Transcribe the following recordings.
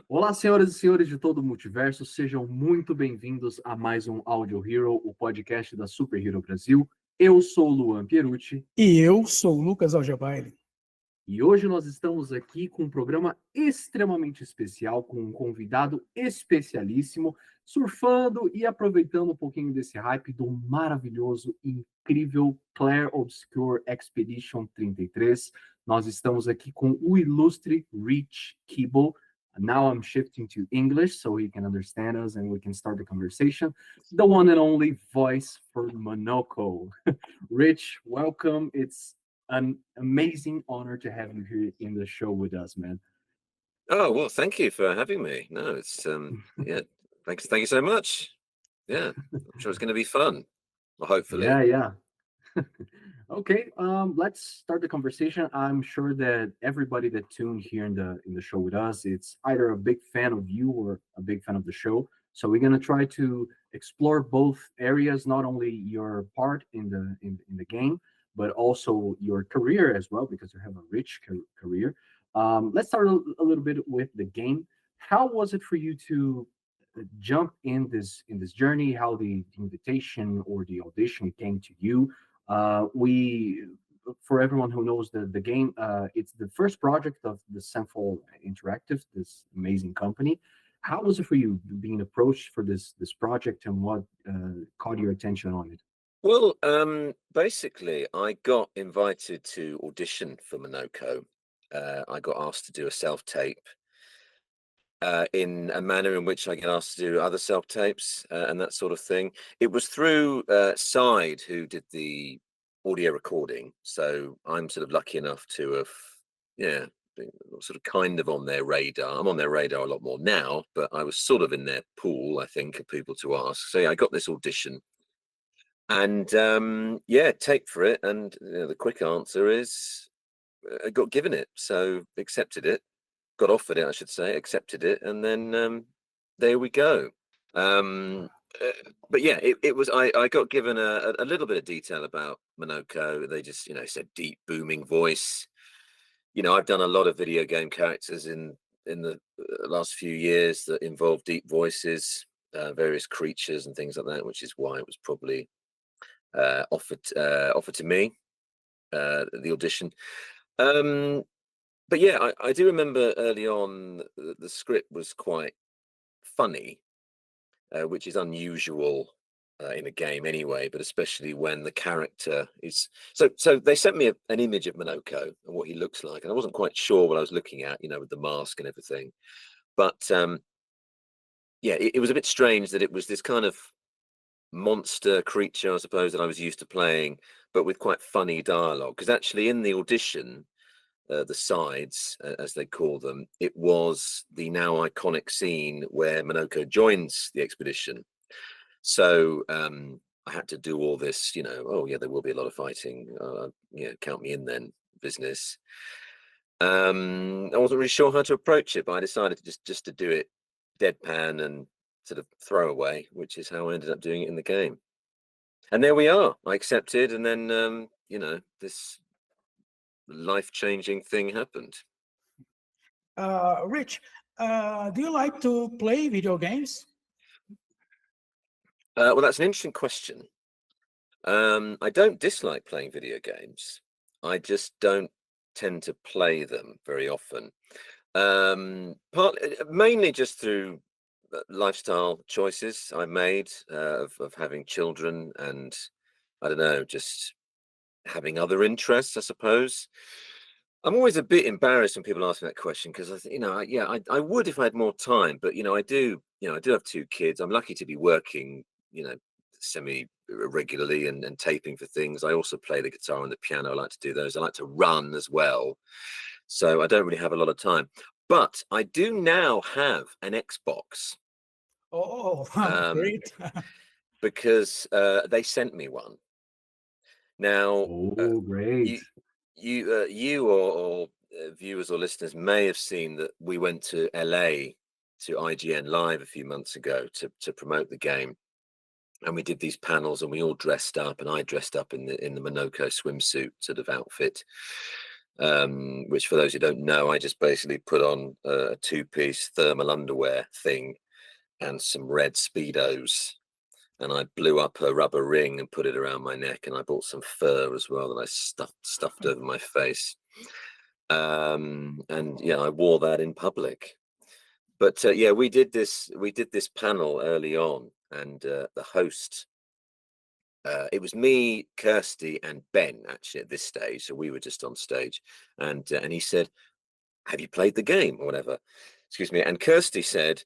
Olá, senhoras e senhores de todo o multiverso, sejam muito bem-vindos a mais um Audio Hero, o podcast da Super Hero Brasil. Eu sou o Luan Pierucci. E eu sou o Lucas Algebaile. E hoje nós estamos aqui com um programa extremamente especial, com um convidado especialíssimo, surfando e aproveitando um pouquinho desse hype do maravilhoso e incrível Clair Obscur Expedition 33. Nós estamos aqui com o ilustre Rich Keeble. Now I'm shifting to English so he can understand us and we can start the conversation. The one and only voice for Monoco. Rich, welcome. It's an amazing honor to have you here in the show with us, man. Oh, well, thank you for having me. No, it's yeah, thank you so much. Yeah, I'm sure it's going to be fun. Well, hopefully. Yeah. Okay, let's start the conversation. I'm sure that everybody that tuned here in the show with us, it's either a big fan of you or a big fan of the show. So we're gonna try to explore both areas, not only your part in the game, but also your career as well, because you have a rich career. Let's start a little bit with the game. How was it for you to jump in this journey? How the invitation or the audition came to you? We, for everyone who knows the game, it's the first project of the Central Interactive, this amazing company. How was it for you being approached for this project, and what caught your attention on it? Well, basically, I got invited to audition for Monoco. I got asked to do a self-tape in a manner in which I get asked to do other self-tapes and that sort of thing. It was through Side, who did the audio recording. So I'm sort of lucky enough to have, been sort of kind of on their radar. I'm on their radar a lot more now, but I was sort of in their pool, I think, of people to ask. So yeah, I got this audition and tape for it. And the quick answer is I got given it. So accepted it. Got offered it, I should say, accepted it, and then there we go. But yeah, it was. I got given a little bit of detail about Monoco. They just said deep booming voice. I've done a lot of video game characters in the last few years that involve deep voices, various creatures and things like that, which is why it was probably offered to me the audition. But yeah, I do remember early on the script was quite funny, which is unusual in a game anyway, but especially when the character is... So they sent me an image of Monoco and what he looks like, and I wasn't quite sure what I was looking at, with the mask and everything. But yeah, it was a bit strange that it was this kind of monster creature, I suppose, that I was used to playing, but with quite funny dialogue. Because actually in the audition... the sides, as they call them, it was the now iconic scene where Monoco joins the expedition. So I had to do all this, oh yeah, there will be a lot of fighting, count me in then business. I wasn't really sure how to approach it, but I decided to just to do it deadpan and sort of throwaway, which is how I ended up doing it in the game. And there we are. I accepted, and then this life-changing thing happened. Rich, do you like to play video games? Well, that's an interesting question. I don't dislike playing video games. I just don't tend to play them very often. Mainly just through lifestyle choices I made of having children, and I don't know, just having other interests, I suppose. I'm always a bit embarrassed when people ask me that question, because I would if I had more time, but I do have two kids. I'm lucky to be working semi regularly and taping for things. I also play the guitar and the piano. I like to do those. I like to run as well, so I don't really have a lot of time. But I do now have an Xbox. Oh, great. Because they sent me one. Now, Great. you or viewers or listeners may have seen that we went to LA to IGN Live a few months ago to promote the game, and we did these panels, and we all dressed up, and I dressed up in the Monoco swimsuit sort of outfit. which for those who don't know, I just basically put on a two-piece thermal underwear thing and some red Speedos, and I blew up a rubber ring and put it around my neck, and I bought some fur as well that I stuffed over my face. And yeah, I wore that in public. But yeah, we did this panel early on, and the host, it was me, Kirsty, and Ben actually at this stage. So we were just on stage, and he said, "Have you played the game or whatever?" Excuse me. And Kirsty said,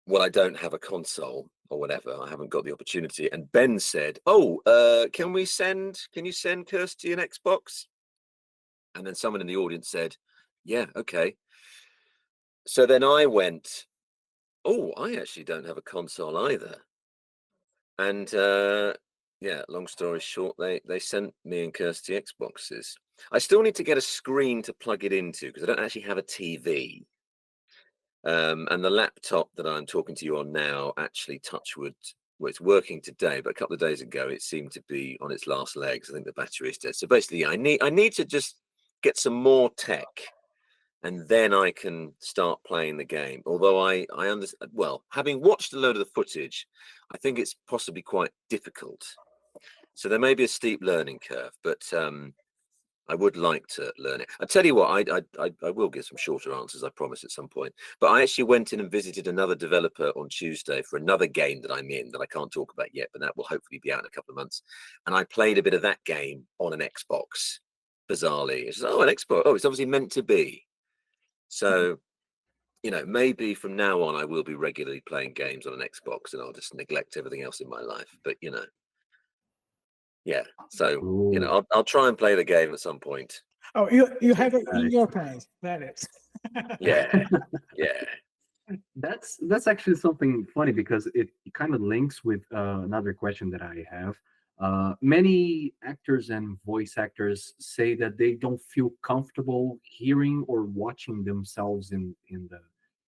"Well, I don't have a console or whatever. I haven't got the opportunity." And Ben said, "Oh, can you send Kirsty an Xbox?" And then someone in the audience said, "Yeah, okay." So then I went, "Oh, I actually don't have a console either." And yeah, long story short, they sent me and Kirsty Xboxes. I still need to get a screen to plug it into because I don't actually have a TV. And the laptop that I'm talking to you on now, actually, touch wood, well, it's working today, but a couple of days ago it seemed to be on its last legs. I think the battery is dead. So basically, I need to just get some more tech, and then I can start playing the game. Although I understand, well, having watched a load of the footage, I think it's possibly quite difficult. So there may be a steep learning curve, but I would like to learn it. I tell you what, I will give some shorter answers, I promise, at some point. But I actually went in and visited another developer on Tuesday for another game that I'm in that I can't talk about yet, but that will hopefully be out in a couple of months. And I played a bit of that game on an Xbox, bizarrely. It's just, oh, an Xbox. Oh, it's obviously meant to be. So, you know, maybe from now on, I will be regularly playing games on an Xbox and I'll just neglect everything else in my life. But, you know, yeah. So, you know, I'll try and play the game at some point. Oh, you have it in your plans. That is. Yeah. Yeah. That's actually something funny because it kind of links with another question that I have. Many actors and voice actors say that they don't feel comfortable hearing or watching themselves in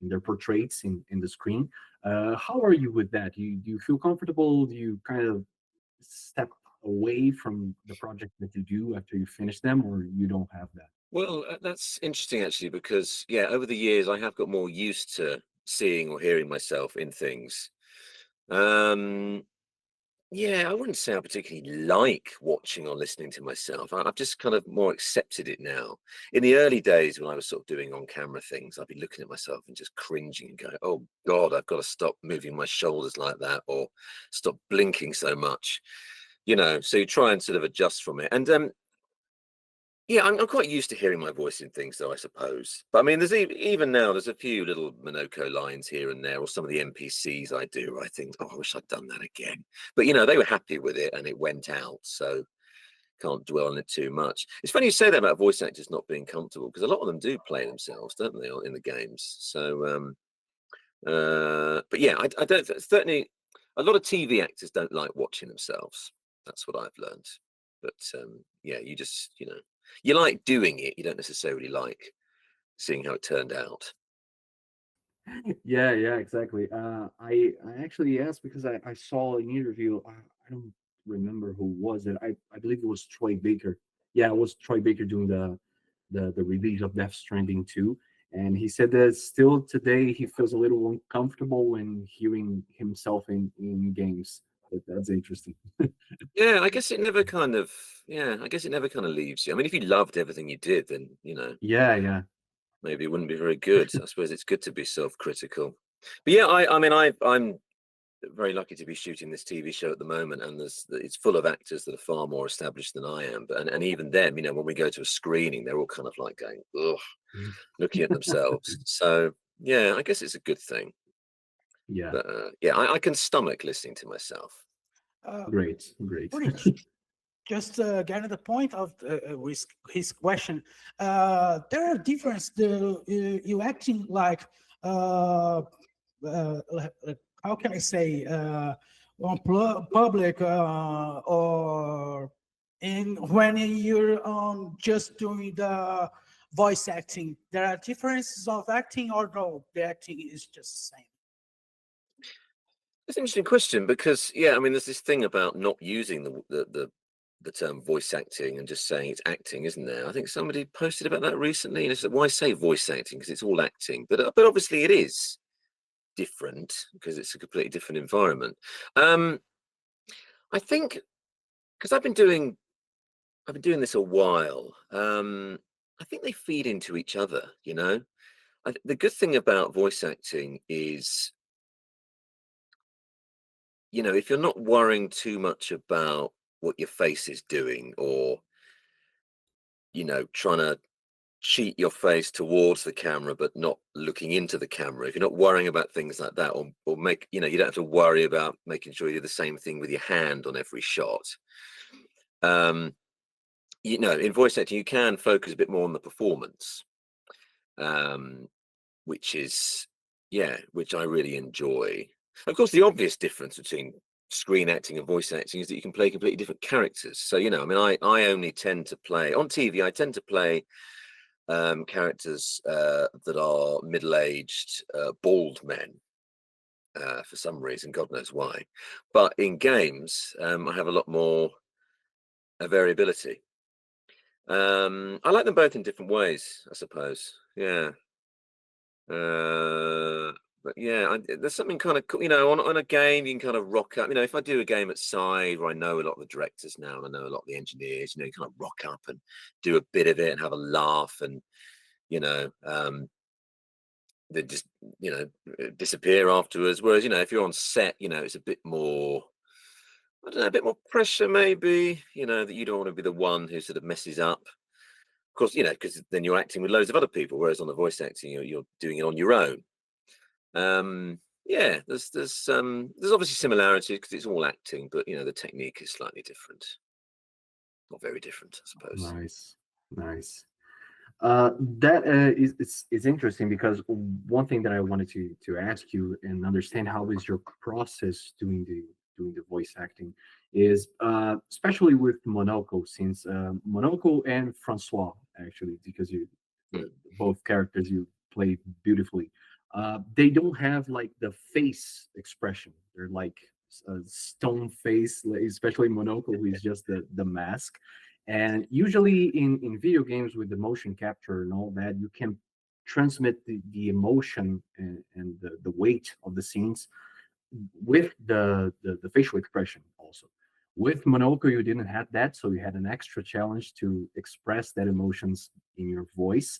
their portraits in the screen. How are you with that? Do you feel comfortable? Do you kind of step away from the project that you do after you finish them, or you don't have that? Well, that's interesting actually, because yeah, over the years I have got more used to seeing or hearing myself in things. Um, yeah, I wouldn't say I particularly like watching or listening to myself. I've just kind of more accepted it now. In the early days when I was sort of doing on-camera things, I'd be looking at myself and just cringing and going, "Oh God, I've got to stop moving my shoulders like that, or stop blinking so much." You know, so you try and sort of adjust from it. And yeah, I'm quite used to hearing my voice in things, though, I suppose. But I mean, there's even now, there's a few little Monoco lines here and there, or some of the NPCs I do, where I think, oh, I wish I'd done that again. But, you know, they were happy with it and it went out. So can't dwell on it too much. It's funny you say that about voice actors not being comfortable, because a lot of them do play themselves, don't they, in the games? So, but yeah, I don't, certainly, a lot of TV actors don't like watching themselves. That's what I've learned. But yeah, you just, you know, you like doing it. You don't necessarily like seeing how it turned out. Yeah, yeah, exactly. I actually asked because I saw an interview. I don't remember who was it. I believe it was Troy Baker. Yeah, it was Troy Baker doing the release of Death Stranding 2, and he said that still today he feels a little uncomfortable when hearing himself in games. That's interesting. Yeah, I guess it never kind of, yeah, I guess it never kind of leaves you. I mean, if you loved everything you did, then, you know, Yeah, yeah. maybe it wouldn't be very good. I suppose it's good to be self-critical. But yeah, I mean, I'm very lucky to be shooting this TV show at the moment, and it's full of actors that are far more established than I am. But and even them, you know, when we go to a screening, they're all kind of like going, ugh, looking at themselves. So yeah, I guess it's a good thing. Yeah, But yeah, I can stomach listening to myself. great, great. Rich, just getting the point of his question. There are difference. You acting like how can I say on public or in when you're just doing the voice acting. There are differences of acting, or no, the acting is just the same. It's an interesting question because yeah, I mean, there's this thing about not using the term voice acting and just saying it's acting, isn't there? I think somebody posted about that recently, and it's like, why say voice acting, because it's all acting, but obviously it is different because it's a completely different environment. I think because I've been doing this a while. I think they feed into each other, you know. The good thing about voice acting is, you know, if you're not worrying too much about what your face is doing, or, you know, trying to cheat your face towards the camera but not looking into the camera, if you're not worrying about things like that, or make, you know, you don't have to worry about making sure you do the same thing with your hand on every shot. You know, in voice acting you can focus a bit more on the performance, which is, yeah, which I really enjoy. Of course, the obvious difference between screen acting and voice acting is that you can play completely different characters. So, you know, I mean, I only tend to play on TV. I tend to play characters that are middle-aged bald men for some reason, God knows why. But in games, I have a lot more variability. I like them both in different ways, I suppose. Yeah. But yeah, there's something kind of cool, you know, on a game you can kind of rock up. You know, if I do a game at Side where I know a lot of the directors now and I know a lot of the engineers, you know, you kind of rock up and do a bit of it and have a laugh, and you know, they just, you know, disappear afterwards. Whereas, you know, if you're on set, you know, it's a bit more, I don't know, a bit more pressure maybe, you know, that you don't want to be the one who sort of messes up. Of course, you know, because then you're acting with loads of other people, whereas on the voice acting, you're doing it on your own. Yeah, there's obviously similarities because it's all acting, but you know, the technique is slightly different. Not very different, I suppose. Nice, nice. That it's interesting because one thing that I wanted to ask you and understand how is your process doing the voice acting is especially with Monoco, since Monoco and Francois, actually, because both characters you play beautifully. They don't have like the face expression. They're like a stone face, like, especially Monoco, who is just the mask. And usually in video games with the motion capture and all that, you can transmit the emotion and the weight of the scenes with the facial expression also. With Monoco, you didn't have that, so you had an extra challenge to express that emotions in your voice.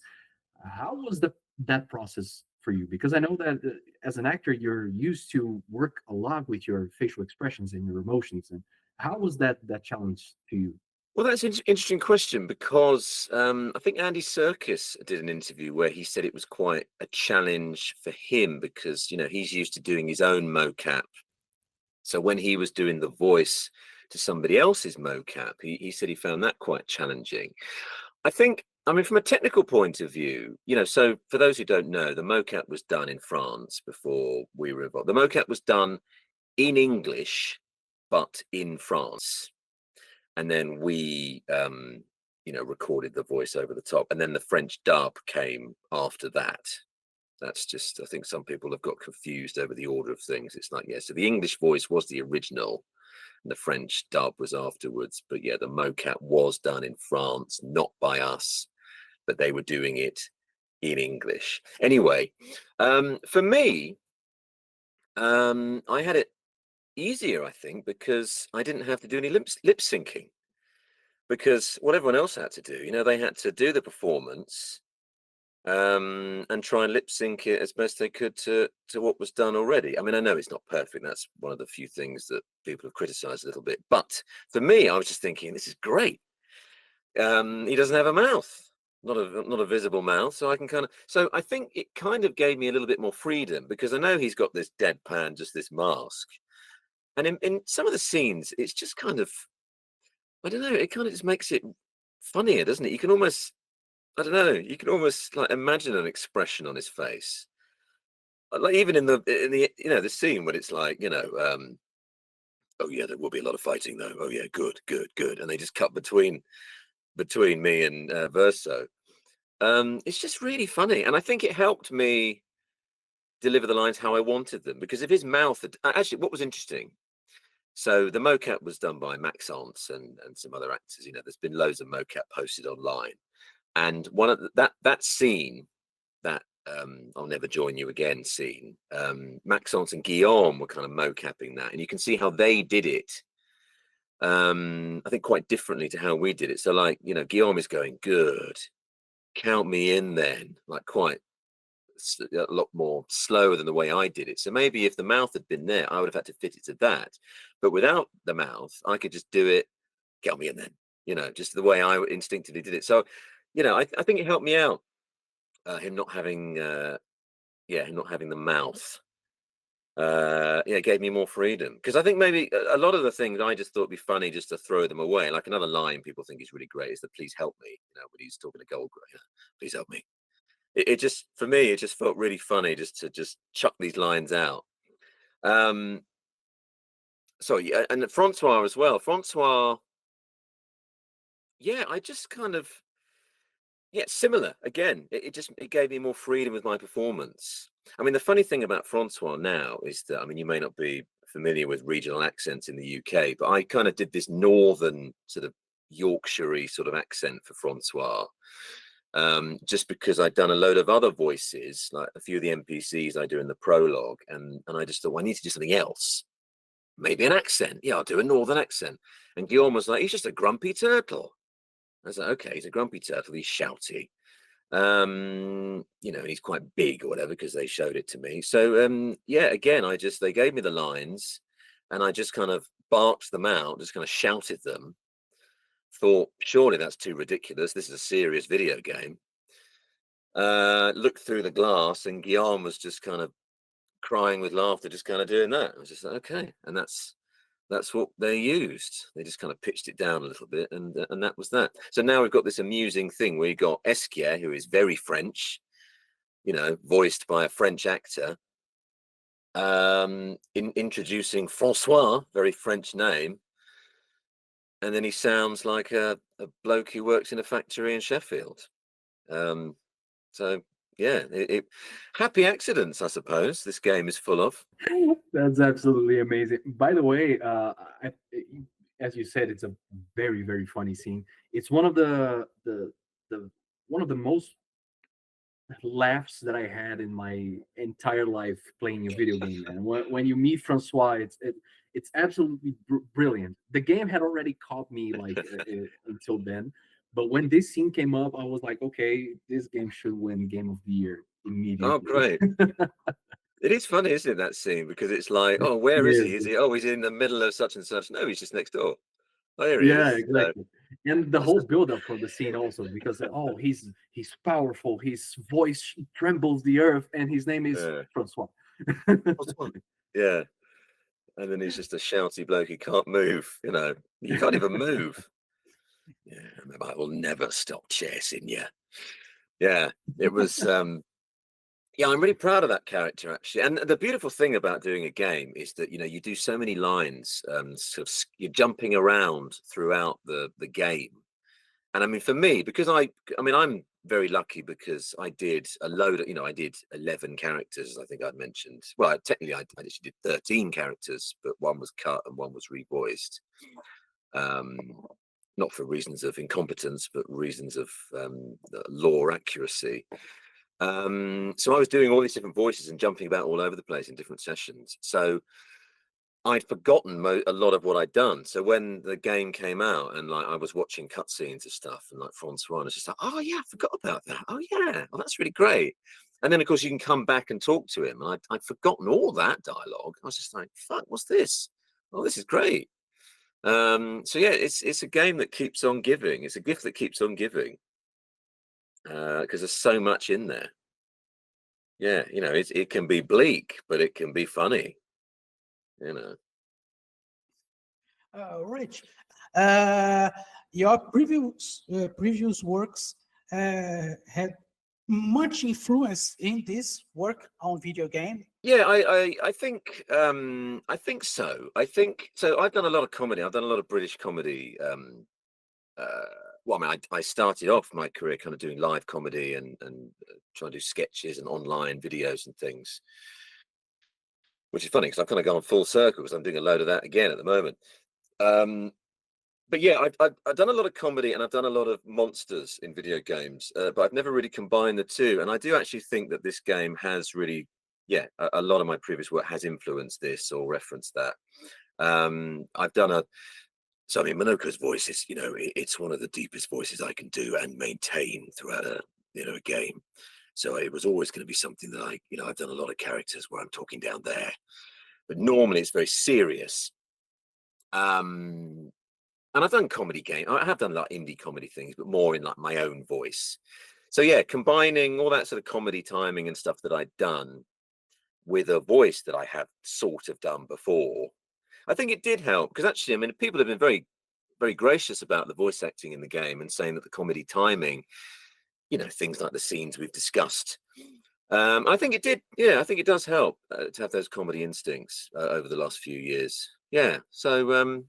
How was that process for you? Because I know that as an actor, you're used to work a lot with your facial expressions and your emotions. And how was that challenge to you? Well, that's an interesting question because I think Andy Serkis did an interview where he said it was quite a challenge for him because, you know, he's used to doing his own mocap. So when he was doing the voice to somebody else's mocap, he said he found that quite challenging. I think, I mean, from a technical point of view, you know, so for those who don't know, the mocap was done in France before we were involved. The mocap was done in English, but in France. And then we, you know, recorded the voice over the top. And then the French dub came after that. That's just, I think some people have got confused over the order of things. It's like, yeah, so the English voice was the original and the French dub was afterwards. But yeah, the mocap was done in France, not by us, but they were doing it in English. Anyway, for me, I had it easier, I think, because I didn't have to do any lip syncing, because what everyone else had to do, you know, they had to do the performance and try and lip sync it as best they could to what was done already. I mean, I know it's not perfect. That's one of the few things that people have criticized a little bit. But for me, I was just thinking, this is great. He doesn't have a mouth, not a visible mouth, so I can kind of. So I think it kind of gave me a little bit more freedom because I know he's got this deadpan, just this mask. And in some of the scenes, it's just kind of, I don't know, it kind of just makes it funnier, doesn't it? You can almost, I don't know, you can almost like imagine an expression on his face. Like even in the you know, the scene when it's like, you know, oh yeah, there will be a lot of fighting though. Oh yeah, good. And they just cut between me and Verso. It's just really funny. And I think it helped me deliver the lines how I wanted them, because if his mouth had, actually, what was interesting, So the mocap was done by Maxence and some other actors. You know, there's been loads of mocap posted online, and one of that scene, that I'll never join you again scene, Maxence and Guillaume were kind of mocapping that, and you can see how they did it. I think quite differently to how we did it. So, like, you know, Guillaume is going, "Good, count me in," then, like, quite a lot more slower than the way I did it. So maybe if the mouth had been there, I would have had to fit it to that. But without the mouth, I could just do it, "Count me in," then, you know, just the way I instinctively did it. So, you know, I think it helped me out. Him not having, him not having the mouth. It gave me more freedom, because I think maybe a lot of the things I just thought would be funny just to throw them away. Like, another line people think is really great is the "please help me," you know, when he's talking to Goldgraver, you know, "Please help me." It just, for me, it just felt really funny just to just chuck these lines out. So yeah, and Francois as well. Francois, yeah, I just kind of, yeah, similar again. It gave me more freedom with my performance. I mean, the funny thing about Francois now is that, I mean, you may not be familiar with regional accents in the UK, but I kind of did this northern sort of Yorkshire sort of accent for Francois, just because I'd done a load of other voices, like a few of the NPCs I do in the prologue, and I just thought, well, I need to do something else, maybe an accent. Yeah, I'll do a northern accent. And Guillaume was like, "He's just a grumpy turtle." I was like, "Okay, he's a grumpy turtle, he's shouty, you know, he's quite big or whatever," because they showed it to me. So yeah, again, they gave me the lines, and I just kind of barked them out, just kind of shouted them. Thought, surely that's too ridiculous, this is a serious video game. Looked through the glass, and Guillaume was just kind of crying with laughter, just kind of doing that. I was just like, okay. And that's what they used. They just kind of pitched it down a little bit, and that was that. So now we've got this amusing thing where you got Esquier, who is very French, you know, voiced by a French actor, introducing Francois, very French name, and then he sounds like a bloke who works in a factory in Sheffield. So yeah, happy accidents, I suppose, this game is full of. That's absolutely amazing. By the way, as you said, it's a very, very funny scene. It's one of the one of the most laughs that I had in my entire life playing a video game. And when you meet Francois, it's absolutely brilliant. The game had already caught me, like, until then, but when this scene came up, I was like, okay, this game should win Game of the Year immediately. Oh, great. It is funny, isn't it, that scene? Because it's like, oh, where is he? Is he? Oh, he's in the middle of such and such. No, he's just next door. Oh, here he Yeah, is. exactly. And the whole build up for the scene also, because he's powerful, his voice trembles the earth, and his name is Francois. Yeah. And then he's just a shouty bloke, he can't move, you know. You can't even move. Yeah, I will never stop chasing you. Yeah, it was yeah, I'm really proud of that character, actually. And the beautiful thing about doing a game is that, you know, you do so many lines, sort of you're jumping around throughout the game. And I mean, for me, because I mean, I'm very lucky because I did a load of, you know, I did 11 characters, I think I'd mentioned. Well, technically, I actually did 13 characters, but one was cut and one was revoiced. Not for reasons of incompetence, but reasons of lore accuracy. So I was doing all these different voices and jumping about all over the place in different sessions. So I'd forgotten a lot of what I'd done. So when the game came out and, like, I was watching cutscenes and stuff, and like Francois, I was just like, oh yeah, I forgot about that. Oh yeah, well, that's really great. And then of course you can come back and talk to him. And I'd forgotten all that dialogue. I was just like, fuck, what's this? Oh, this is great. So yeah, it's a game that keeps on giving. It's a gift that keeps on giving. Because there's so much in there. Yeah, you know, it can be bleak, but it can be funny. You know. Rich, your previous works had much influence in this work on video game. Yeah, I think so. I think so. I've done a lot of comedy. I've done a lot of British comedy. Well, I mean, I started off my career kind of doing live comedy and trying to do sketches and online videos and things. which is funny because I've kind of gone full circle because I'm doing a load of that again at the moment. But yeah, I've done a lot of comedy and I've done a lot of monsters in video games, but I've never really combined the two. And I do actually think that this game has really, yeah, a lot of my previous work has influenced this or referenced that. I've done so I mean, Monoco's voice is, it's one of the deepest voices I can do and maintain throughout a game. So it was always going to be something that I've done a lot of characters where I'm talking down there, but normally it's very serious. And I've done comedy game. I have done like indie comedy things, but more in like my own voice. So yeah, combining all that sort of comedy timing and stuff that I'd done with a voice that I have sort of done before, I think it did help because actually, I mean, people have been very, very gracious about the voice acting in the game and saying that the comedy timing, things like the scenes we've discussed. I think it did. Yeah, I think it does help to have those comedy instincts over the last few years. Yeah. So,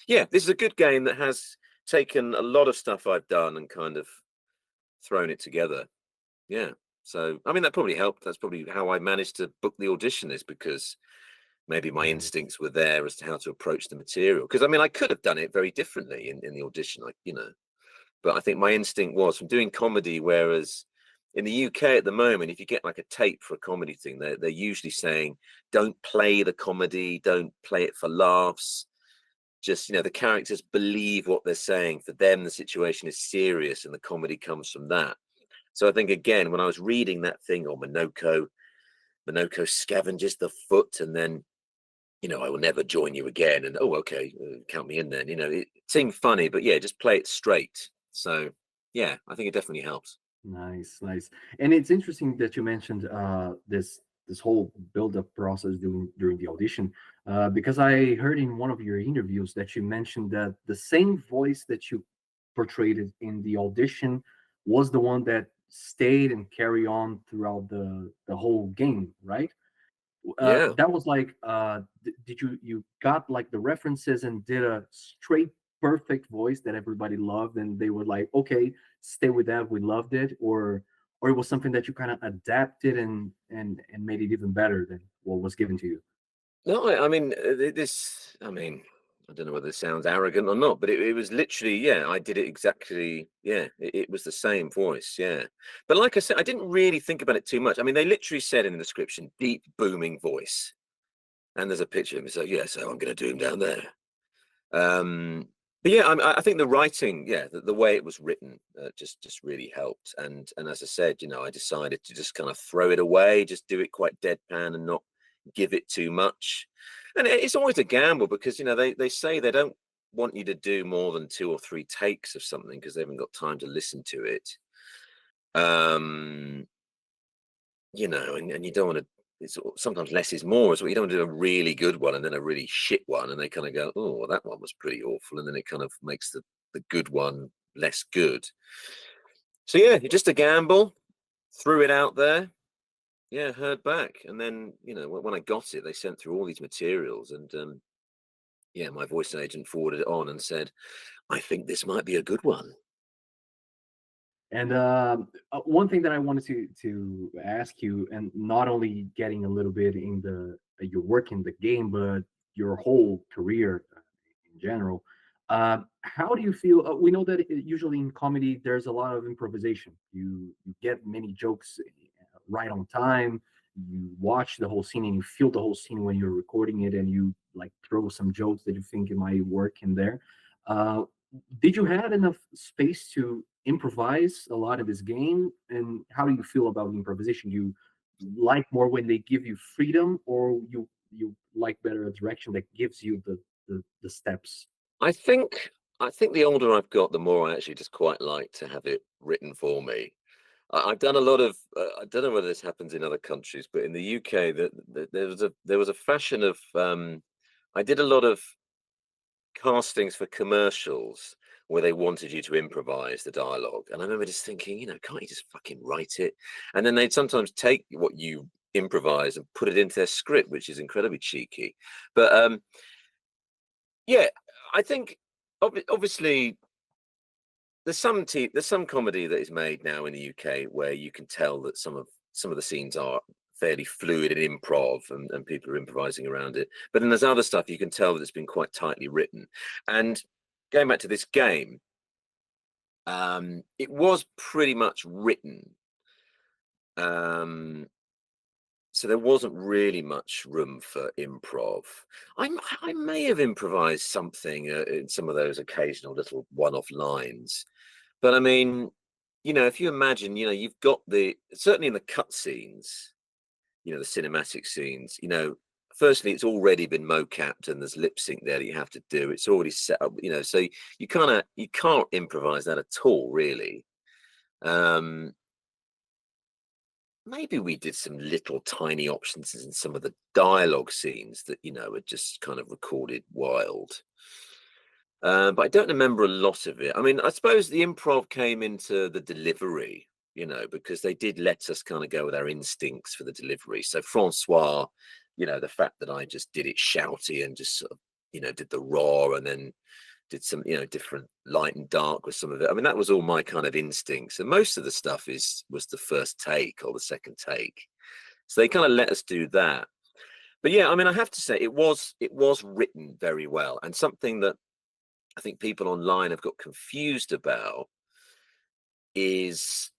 yeah, this is a good game that has taken a lot of stuff I've done and kind of thrown it together. Yeah. So, I mean, that probably helped. That's probably how I managed to book the audition, is because maybe my instincts were there as to how to approach the material. Because, I mean, I could have done it very differently in the audition, but I think my instinct was from doing comedy, whereas in the UK at the moment, if you get like a tape for a comedy thing, they're usually saying, don't play the comedy, don't play it for laughs. Just, the characters believe what they're saying. For them, the situation is serious and the comedy comes from that. So I think, again, when I was reading that thing on Monoco scavenges the foot and then, I will never join you again. And, oh, okay, count me in then. It seemed funny, but yeah, just play it straight. So, yeah, I think it definitely helps. Nice, nice. And it's interesting that you mentioned this whole build-up process during the audition, because I heard in one of your interviews that you mentioned that the same voice that you portrayed it in the audition was the one that stayed and carry on throughout the whole game, right? Yeah. That was like, did you got like the references and did a straight perfect voice that everybody loved and they were like, okay, stay with that, we loved it, or it was something that you kind of adapted and made it even better than what was given to you? No, I mean, I don't know whether this sounds arrogant or not, but it was literally, yeah, I did it exactly. Yeah, it was the same voice. Yeah. But like I said, I didn't really think about it too much. I mean, they literally said in the description, deep booming voice. And there's a picture of him. So yeah, so I'm going to do him down there. But yeah, I think the writing, yeah, the way it was written, just really helped. And as I said, I decided to just kind of throw it away, just do it quite deadpan and not give it too much. And it's always a gamble because they say they don't want you to do more than 2 or 3 takes of something because they haven't got time to listen to it. And you don't want to. Sometimes less is more as well. You don't want to do a really good one and then a really shit one, and they kind of go, "Oh, well, that one was pretty awful," and then it kind of makes the good one less good. So yeah, just a gamble, threw it out there. Yeah, heard back, and then when I got it, they sent through all these materials, and yeah, my voice agent forwarded it on and said, "I think this might be a good one." And one thing that I wanted to ask you, and not only getting a little bit in your work in the game, but your whole career in general. How do you feel? We know that usually in comedy there's a lot of improvisation. You get many jokes right on time. You watch the whole scene and you feel the whole scene when you're recording it, and you like throw some jokes that you think it might work in there. Uh, did you have enough space to improvise a lot of this game? And how do you feel about improvisation? You like more when they give you freedom, or you like better a direction that gives you the steps? I think the older I've got, the more I actually just quite like to have it written for me. I've done a lot of. I don't know whether this happens in other countries, but in the UK, there was a fashion of. I did a lot of castings for commercials where they wanted you to improvise the dialogue, and I remember just thinking, can't you just fucking write it? And then they'd sometimes take what you improvise and put it into their script, which is incredibly cheeky. But yeah, I think obviously there's some comedy that is made now in the UK where you can tell that some of the scenes are fairly fluid in improv, and people are improvising around it. But then there's other stuff you can tell that it's been quite tightly written. And going back to this game, it was pretty much written. So there wasn't really much room for improv. I may have improvised something in some of those occasional little one-off lines. But I mean, you know, if you imagine, you know, you've got certainly in the cutscenes, you know, the cinematic scenes, you know, firstly, it's already been mocapped and there's lip sync there that you have to do. It's already set up, you know, so you can't improvise that at all, really. Maybe we did some little tiny options in some of the dialogue scenes that, you know, are just kind of recorded wild. But I don't remember a lot of it. I mean, I suppose the improv came into the delivery, you know, because they did let us kind of go with our instincts for the delivery. So Francois, you know, the fact that I just did it shouty and just sort of, you know, did the raw and then did some, you know, different light and dark with some of it. I mean, that was all my kind of instincts. And most of the stuff was the first take or the second take. So they kind of let us do that. But yeah, I mean, I have to say it was written very well, and something that I think people online have got confused about is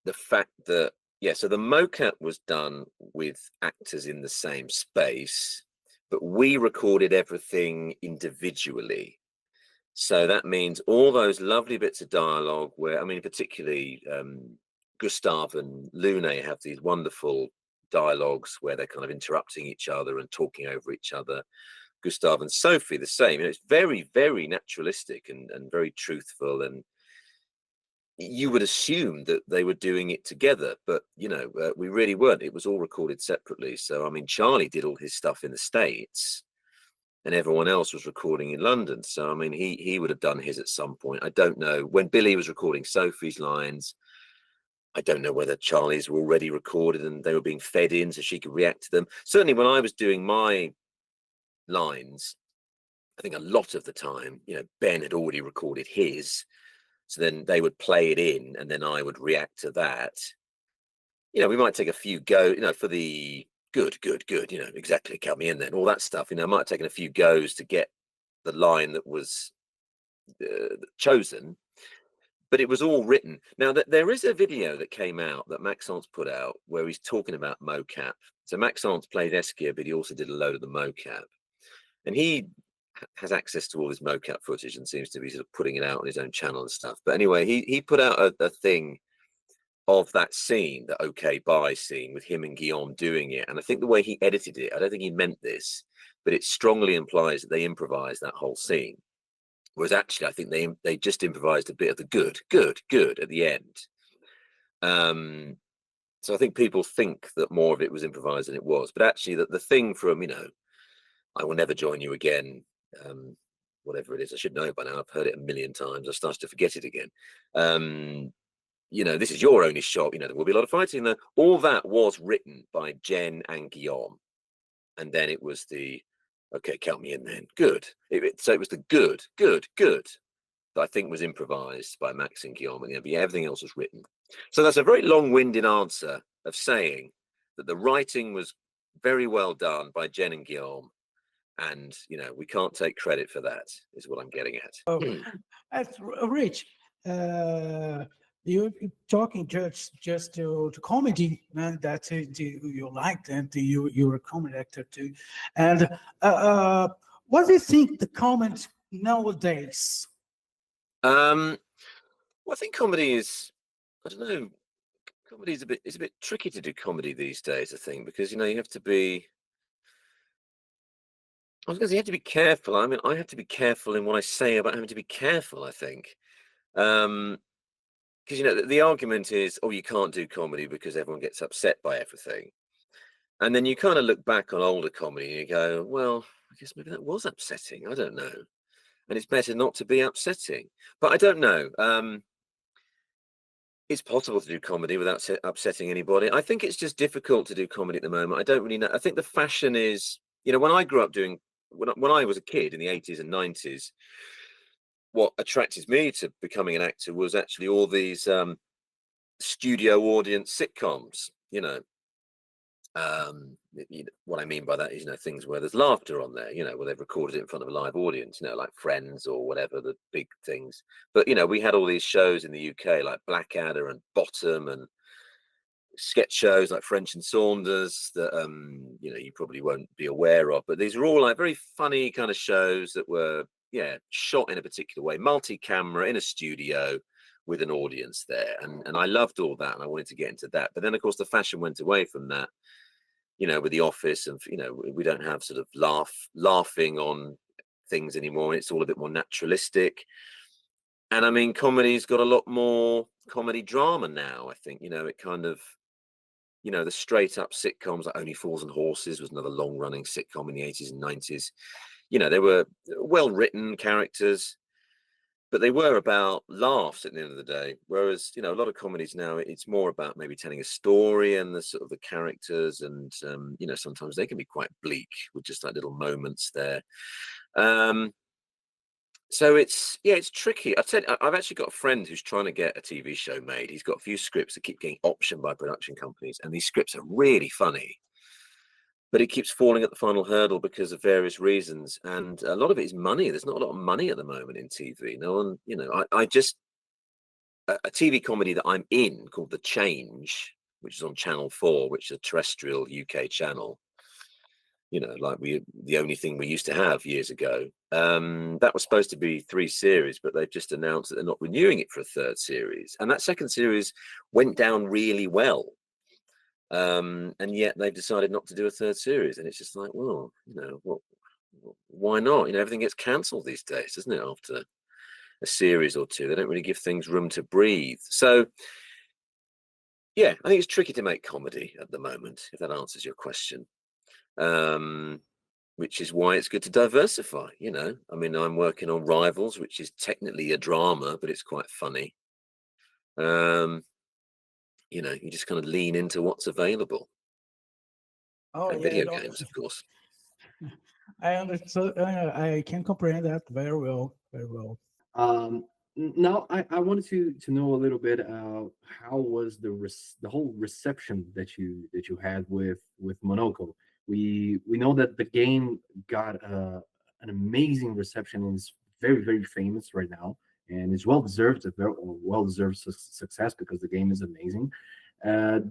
the fact that, yeah, so the mocap was done with actors in the same space, but we recorded everything individually. So that means all those lovely bits of dialogue where, I mean, particularly Gustave and Lune have these wonderful dialogues where they're kind of interrupting each other and talking over each other. Gustave and Sophie, the same. You know, it's very, very naturalistic and very truthful. And you would assume that they were doing it together, but, you know, we really weren't. It was all recorded separately. So, I mean, Charlie did all his stuff in the States and everyone else was recording in London. So, I mean, he would have done his at some point. I don't know. When Billy was recording Sophie's lines, I don't know whether Charlie's were already recorded and they were being fed in so she could react to them. Certainly when I was doing my lines, I think a lot of the time, you know, Ben had already recorded his. So then they would play it in and then I would react to that. You know, we might take a few you know, for the good, you know, exactly, count me in then, all that stuff. You know, I might have taken a few goes to get the line that was chosen, but it was all written. Now, there is a video that came out that Maxence put out where he's talking about mocap. So Maxence played Eskia, but he also did a load of the mocap. And he has access to all this mocap footage and seems to be sort of putting it out on his own channel and stuff. But anyway, he put out a thing of that scene, the okay bye scene with him and Guillaume doing it. And I think the way he edited it, I don't think he meant this, but it strongly implies that they improvised that whole scene. Whereas actually, I think they just improvised a bit of the good at the end. So I think people think that more of it was improvised than it was. But actually, the thing from, you know, I will never join you again, whatever it is, I should know by now. I've heard it a million times. I've started to forget it again. You know, this is your only shot. You know, there will be a lot of fighting there. All that was written by Jen and Guillaume. And then it was the, okay, count me in then. Good. So it was the good that I think was improvised by Max and Guillaume. And everything else was written. So that's a very long-winded answer of saying that the writing was very well done by Jen and Guillaume. And, you know, we can't take credit for that, is what I'm getting at. Oh, that's Rich. You're talking just to comedy that you liked and you're a comedy actor too. And what do you think the comment nowadays? Well, I think comedy is, I don't know, comedy is a bit tricky to do comedy these days, I think, because, you know, you have to be, I was going to say, you have to be careful. I mean, I have to be careful in what I say about having to be careful, I think. Because, you know, the argument is, oh, you can't do comedy because everyone gets upset by everything. And then you kind of look back on older comedy and you go, well, I guess maybe that was upsetting. I don't know. And it's better not to be upsetting. But I don't know. It's possible to do comedy without upsetting anybody. I think it's just difficult to do comedy at the moment. I don't really know. I think the fashion is, you know, when I grew up doing, when I was a kid in the 80s and 90s, what attracted me to becoming an actor was actually all these studio audience sitcoms, you know, What I mean by that is, things where there's laughter on there, where they've recorded it in front of a live audience, like Friends or whatever, the big things. But, we had all these shows in the UK, like Blackadder and Bottom, and sketch shows like French and Saunders that, you probably won't be aware of. But these are all like very funny kind of shows that were, shot in a particular way, multi-camera in a studio with an audience there. And I loved all that, and I wanted to get into that. But then, of course, the fashion went away from that, with The Office, and, we don't have sort of laughing on things anymore. It's all a bit more naturalistic. And I mean, comedy's got a lot more comedy drama now, I think. It kind of, the straight up sitcoms like Only Fools and Horses was another long running sitcom in the 80s and 90s. They were well written characters, but they were about laughs at the end of the day. Whereas, a lot of comedies now, it's more about maybe telling a story and the sort of the characters, and, sometimes they can be quite bleak with just like little moments there. So it's tricky. I've actually got a friend who's trying to get a TV show made. He's got a few scripts that keep getting optioned by production companies, and these scripts are really funny, but it keeps falling at the final hurdle because of various reasons. And a lot of it is money. There's not a lot of money at the moment in TV. No one, a TV comedy that I'm in called The Change, which is on Channel 4, which is a terrestrial UK channel. Like the only thing we used to have years ago. That was supposed to be 3 series, but they've just announced that they're not renewing it for a 3rd series. And that 2nd series went down really well. And yet they've decided not to do a 3rd series. And it's just like, well, why not? Everything gets cancelled these days, doesn't it? After a series or 2, they don't really give things room to breathe. So, yeah, I think it's tricky to make comedy at the moment, if that answers your question. Which is why it's good to diversify. I mean, I'm working on Rivals, which is technically a drama, but it's quite funny. You just kind of lean into what's available. Oh, And yeah, video games, of course. I understood. I can comprehend that very well, very well. Now I wanted to know a little bit how was the whole reception that you had with Monoco. We know that the game got an amazing reception and is very, very famous right now, and it's well deserved, a very well deserved success because the game is amazing.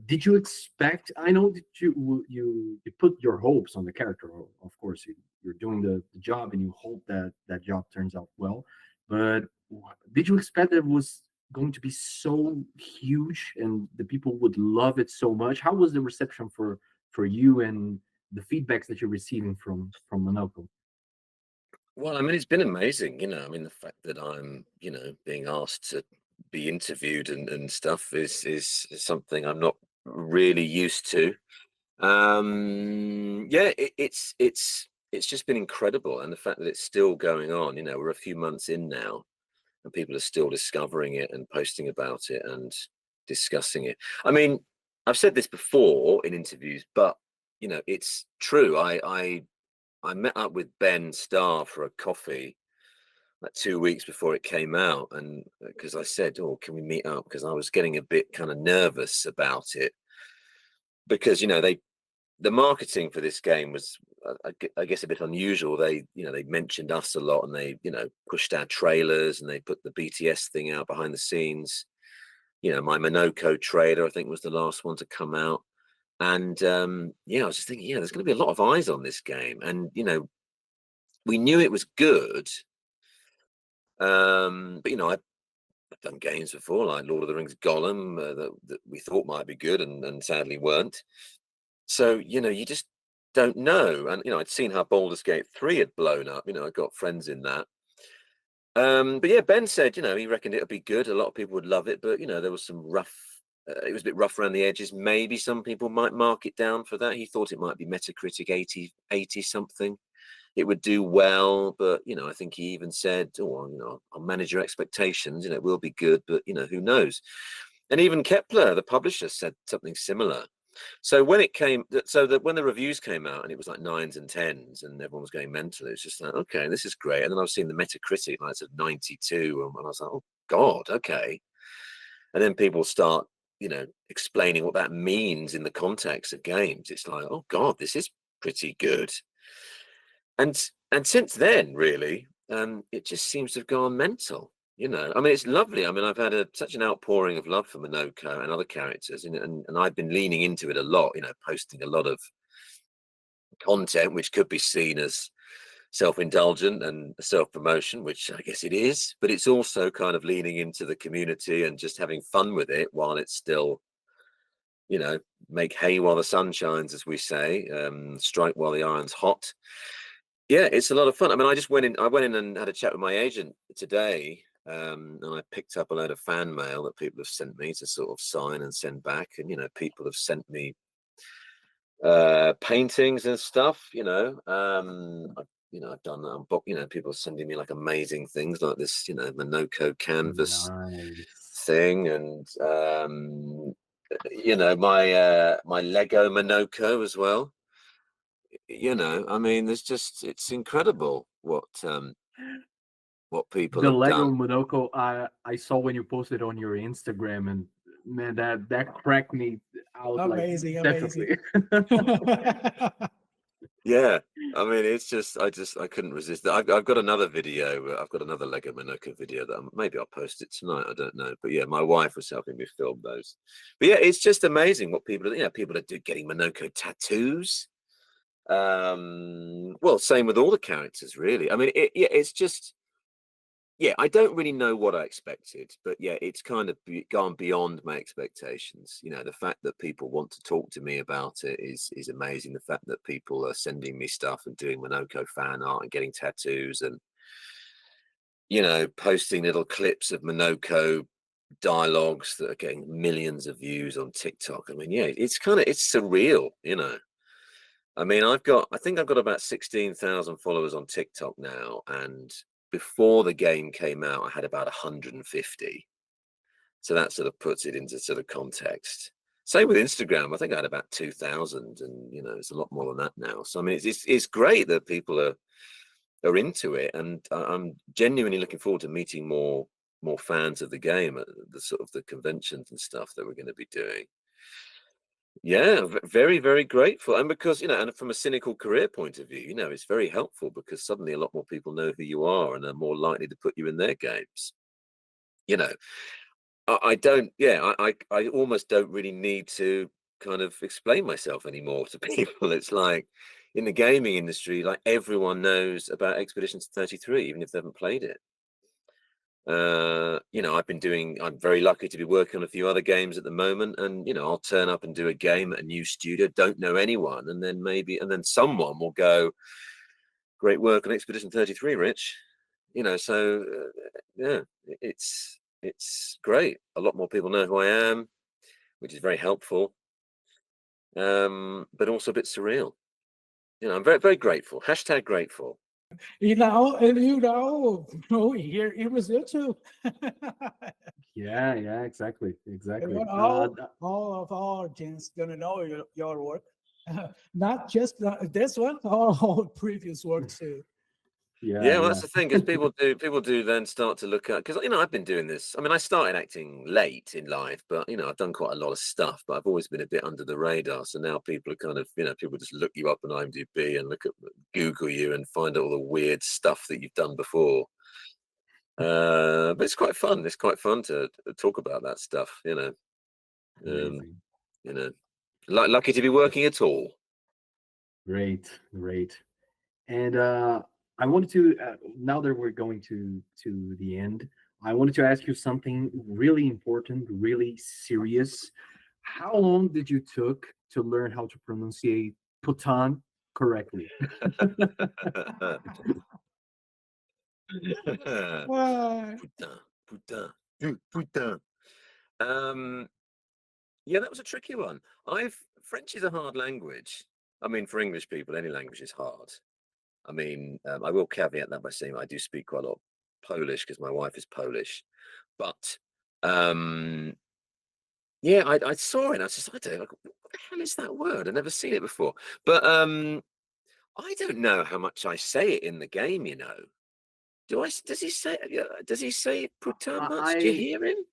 Did you expect? I know that you put your hopes on the character. Of course, you're doing the job, and you hope that that job turns out well. But did you expect that it was going to be so huge and the people would love it so much? How was the reception for you and the feedbacks that you're receiving from Monoco? Well, I mean, it's been amazing. I mean, the fact that I'm, being asked to be interviewed and stuff is something I'm not really used to. Yeah, it's just been incredible, and the fact that it's still going on. We're a few months in now, and people are still discovering it and posting about it and discussing it. I mean, I've said this before in interviews, but it's true. I met up with Ben Starr for a coffee like 2 weeks before it came out, and because I said, "Oh, can we meet up?" Because I was getting a bit kind of nervous about it, because the marketing for this game was, I guess, a bit unusual. They mentioned us a lot, and they pushed our trailers, and they put the BTS thing out behind the scenes. My Monoco trailer, I think, was the last one to come out. And I was just thinking, there's going to be a lot of eyes on this game, and we knew it was good. But I've done games before, like Lord of the Rings Gollum, that we thought might be good, and sadly weren't. So you just don't know. And I'd seen how Baldur's Gate 3 had blown up. I got friends in that. But yeah, Ben said he reckoned it would be good. A lot of people would love it, but there was some rough. It was a bit rough around the edges. Maybe some people might mark it down for that. He thought it might be Metacritic 80 something. It would do well, but I think he even said, "Oh, I'll manage your expectations. It will be good, but who knows?" And even Kepler, the publisher, said something similar. So when when the reviews came out, and it was like 9s and 10s, and everyone was going mental, it's just like, okay, this is great. And then I was seeing the Metacritic, like, it's at 92, and I was like, oh God, okay. And then people start explaining what that means in the context of games. It's like, oh God, this is pretty good. And since then, really, it just seems to have gone mental. I mean, it's lovely. I mean, I've had such an outpouring of love for Monoco and other characters, and I've been leaning into it a lot. Posting a lot of content which could be seen as self-indulgent and self-promotion, which I guess it is, but it's also kind of leaning into the community and just having fun with it while it's still, make hay while the sun shines, as we say, strike while the iron's hot. Yeah, it's a lot of fun. I mean, I went in and had a chat with my agent today, and I picked up a load of fan mail that people have sent me to sort of sign and send back. And, people have sent me paintings and stuff, I've done but people are sending me like amazing things like this, Monoco canvas Nice. thing, and my Lego Monoco as well. I mean, it's incredible what people The have Lego done. Monoco I saw when you posted on your Instagram, and man, that cracked me out. Amazing, Definitely. Yeah, I mean, I couldn't resist that. I've got another video. I've got another Lego Monoco video that maybe I'll post it tonight. I don't know, but yeah, my wife was helping me film those. But yeah, it's just amazing what people are. People are getting Monoco tattoos. Well, same with all the characters, really. I mean, it's just. Yeah, I don't really know what I expected, but yeah, it's kind of gone beyond my expectations. The fact that people want to talk to me about it is amazing. The fact that people are sending me stuff and doing Monoco fan art and getting tattoos and, posting little clips of Monoco dialogues that are getting millions of views on TikTok. I mean, yeah, it's surreal, I mean, I think I've got about 16,000 followers on TikTok now, and before the game came out, I had about 150. So that sort of puts it into sort of context. Same with Instagram. I think I had about 2,000, and it's a lot more than that now. So I mean, it's great that people are into it, and I'm genuinely looking forward to meeting more fans of the game at the sort of the conventions and stuff that we're going to be doing. Yeah, very, very grateful. And because, and from a cynical career point of view, it's very helpful because suddenly a lot more people know who you are and are more likely to put you in their games. I don't, yeah, I almost don't really need to kind of explain myself anymore to people. It's like in the gaming industry, like everyone knows about Expedition 33, even if they haven't played it. I'm very lucky to be working on a few other games at the moment, and I'll turn up and do a game at a new studio, don't know anyone, and then someone will go, great work on Expedition 33, Rich. So yeah, it's great. A lot more people know who I am, which is very helpful, but also a bit surreal. I'm very, very grateful. Hashtag grateful. Here in Brazil too. Yeah, exactly. All of our audience gonna know your work, not just this one, all previous work too. Yeah, well, that's the thing, because people do then start to look at, because I've been doing this. I mean, I started acting late in life, but I've done quite a lot of stuff, but I've always been a bit under the radar. So now people are kind of, people just look you up on IMDb and Google you and find out all the weird stuff that you've done before. But it's quite fun. It's quite fun to talk about that stuff. Amazing. Lucky to be working at all. Great. And I wanted to, now that we're going to the end, I wanted to ask you something really important, really serious. How long did you took to learn how to pronunciate Putan correctly? Putain. Yeah, that was a tricky one. French is a hard language. I mean, for English people, any language is hard. I mean, I will caveat that by saying I do speak quite a lot of Polish because my wife is Polish. But yeah, I saw it and I was just, I don't know, what the hell is that word? I've never seen it before. But I don't know how much I say it in the game, Does he say putain much? Do you hear him?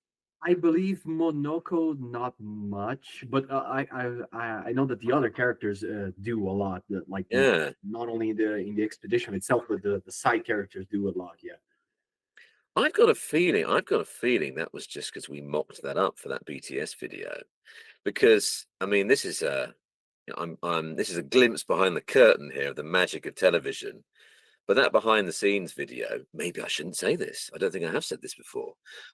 I believe Monoco not much, but I know that the other characters do a lot. Like Yeah. not only in the expedition itself, but the side characters do a lot. Yeah. I've got a feeling that was just because we mocked that up for that BTS video. Because I mean, this is a this is a glimpse behind the curtain here of the magic of television. But that behind the scenes video, maybe I shouldn't say this. I don't think I have said this before.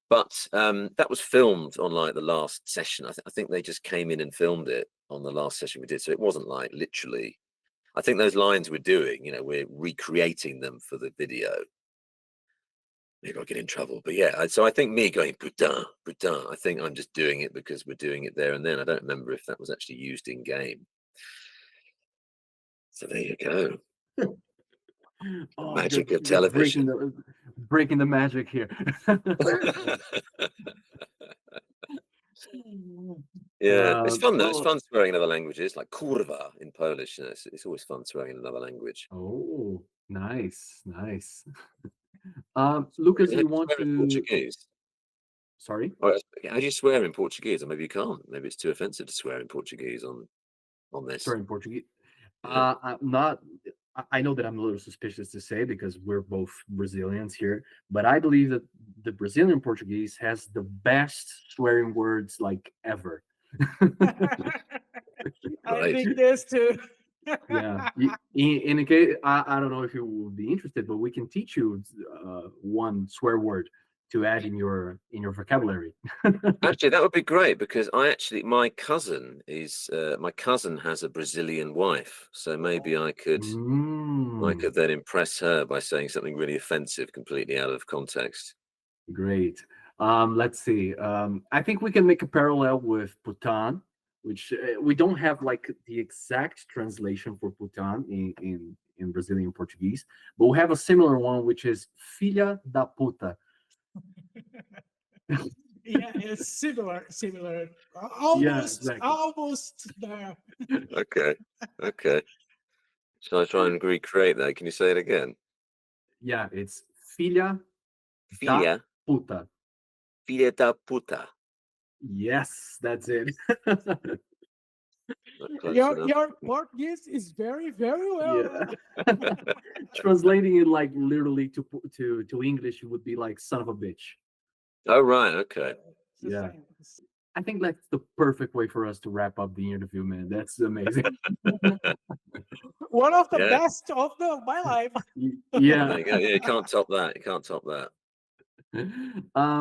But that was filmed on like the last session. I think they just came in and filmed it on the last session we did. So it wasn't like literally. I think those lines we're doing, we're recreating them for the video. Maybe I'll get in trouble. But yeah, so I think me going putain, putain, I think I'm just doing it because we're doing it there and then. I don't remember if that was actually used in game. So there you go. Oh, Magic of you're television. breaking the magic here. Yeah, it's fun though. It's Oh, fun swearing in other languages, like kurwa in Polish. It's always fun swearing in another language. oh, nice, nice. How Lucas, do you you want swear in to? Portuguese? Sorry, Or how do you swear in Portuguese? Or maybe you can't. Maybe it's too offensive to swear in Portuguese on this. sorry in Portuguese. Yeah. I'm not. I know that I'm a little suspicious to say because we're both Brazilians here, but I believe that the Brazilian Portuguese has the best swearing words like ever. I Right. think this too. Yeah. In a case, I don't know if you would be interested, but we can teach you one swear word to add in your vocabulary. Actually, that would be great because my cousin has a Brazilian wife, so maybe I could Mm, then impress her by saying something really offensive, completely out of context. great. Let's see. I think we can make a parallel with Bhutan, which we don't have like the exact translation for Bhutan in Brazilian Portuguese, but we have a similar one, which is filha da puta. Yeah, it's similar. Yeah, Almost, exactly. almost there. Okay, okay. Shall I try and recreate that? Can you say it again? Yeah, it's filha da Filha, puta. filha da puta. Yes, that's it. Not close Your enough. your Portuguese is very, very well. Yeah. Translating it like literally to English, it would be like son of a bitch. Oh right, okay. It's the Yeah. same. I think that's the perfect way for us to wrap up the interview, man. That's amazing. One of the Yeah. best of my life. There Yeah. you go. Yeah, you can't top that. You can't top that.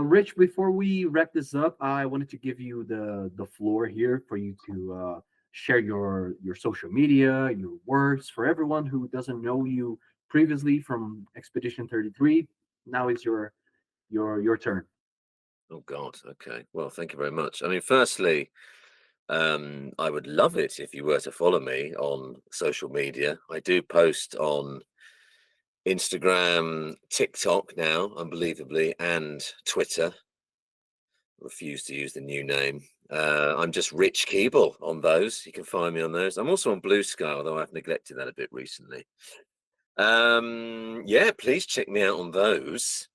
Rich, before we wrap this up, I wanted to give you the floor here for you to share your social media, your works for everyone who doesn't know you previously from Expedition 33. Now it's your turn. Oh God. Okay. Well, thank you very much. I mean, firstly, I would love it if you were to follow me on social media. I do post on Instagram, TikTok now, unbelievably, and Twitter. Refuse to use the new name. I'm just Rich Keeble on those. You can find me on those. I'm also on Blue Sky, although I've neglected that a bit recently. Yeah, please check me out on those.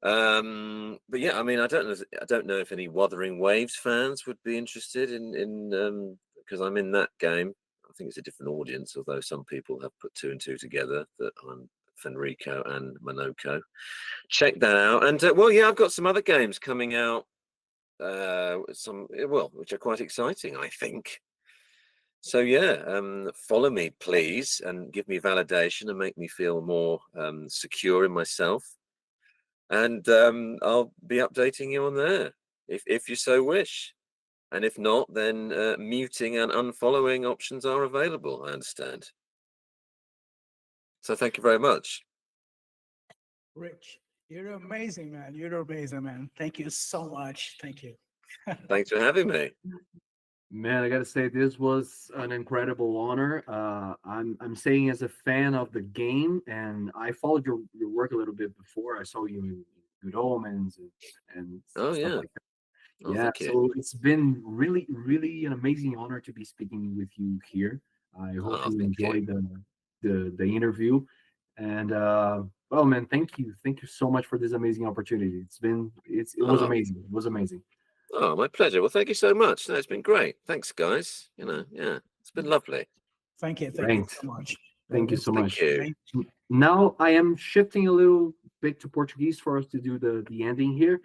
But yeah, I mean, I don't know if any Wuthering Waves fans would be interested in because I'm in that game. I think it's a different audience, although some people have put two and two together that I'm Fenrico and Monoco. Check that out. And well, yeah, I've got some other games coming out. Which are quite exciting, I think. So yeah, follow me, please, and give me validation and make me feel more secure in myself. And I'll be updating you on there if you so wish. And if not, then muting and unfollowing options are available, I understand. So thank you very much. Rich, you're amazing, man. You're amazing, man. Thank you so much. Thank you. Thanks for having me. Man, I gotta say this was an incredible honor. I'm saying as a fan of the game, and I followed your work a little bit before. I saw you in Good Omens and Oh stuff yeah. like that. Oh, Yeah, thank you. so it's been really, really an amazing honor to be speaking with you here. I hope Oh, you thank you. enjoyed the interview, and Well, man, thank you so much for this amazing opportunity. It was Oh. amazing. It was amazing. Oh, my pleasure. Well, thank you so much. No, it's been great. Thanks, guys. You know, yeah, it's been lovely. Thank you Right. so much. Thank you so Thank much. you. Now I am shifting a little bit to Portuguese for us to do the ending here.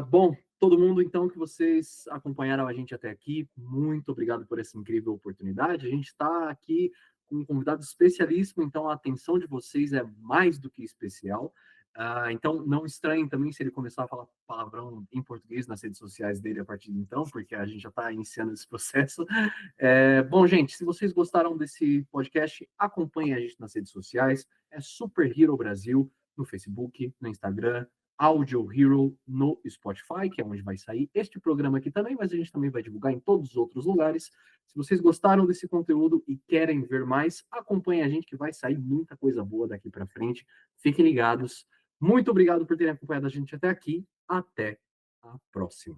Bom, todo mundo, então, que vocês acompanharam a gente até aqui, muito obrigado por essa incrível oportunidade. A gente está aqui com um convidado especialíssimo, então a atenção de vocês é mais do que especial. Então, não estranhem também se ele começar a falar palavrão em português nas redes sociais dele a partir de então, porque a gente já está iniciando esse processo. Bom, gente, se vocês gostaram desse podcast, acompanhem a gente nas redes sociais. É Super Hero Brasil no Facebook, no Instagram, Audio Hero no Spotify, que é onde vai sair este programa aqui também, mas a gente também vai divulgar em todos os outros lugares. Se vocês gostaram desse conteúdo e querem ver mais, acompanhem a gente que vai sair muita coisa boa daqui para frente. Fiquem ligados. Muito obrigado por terem acompanhado a gente até aqui. Até a próxima.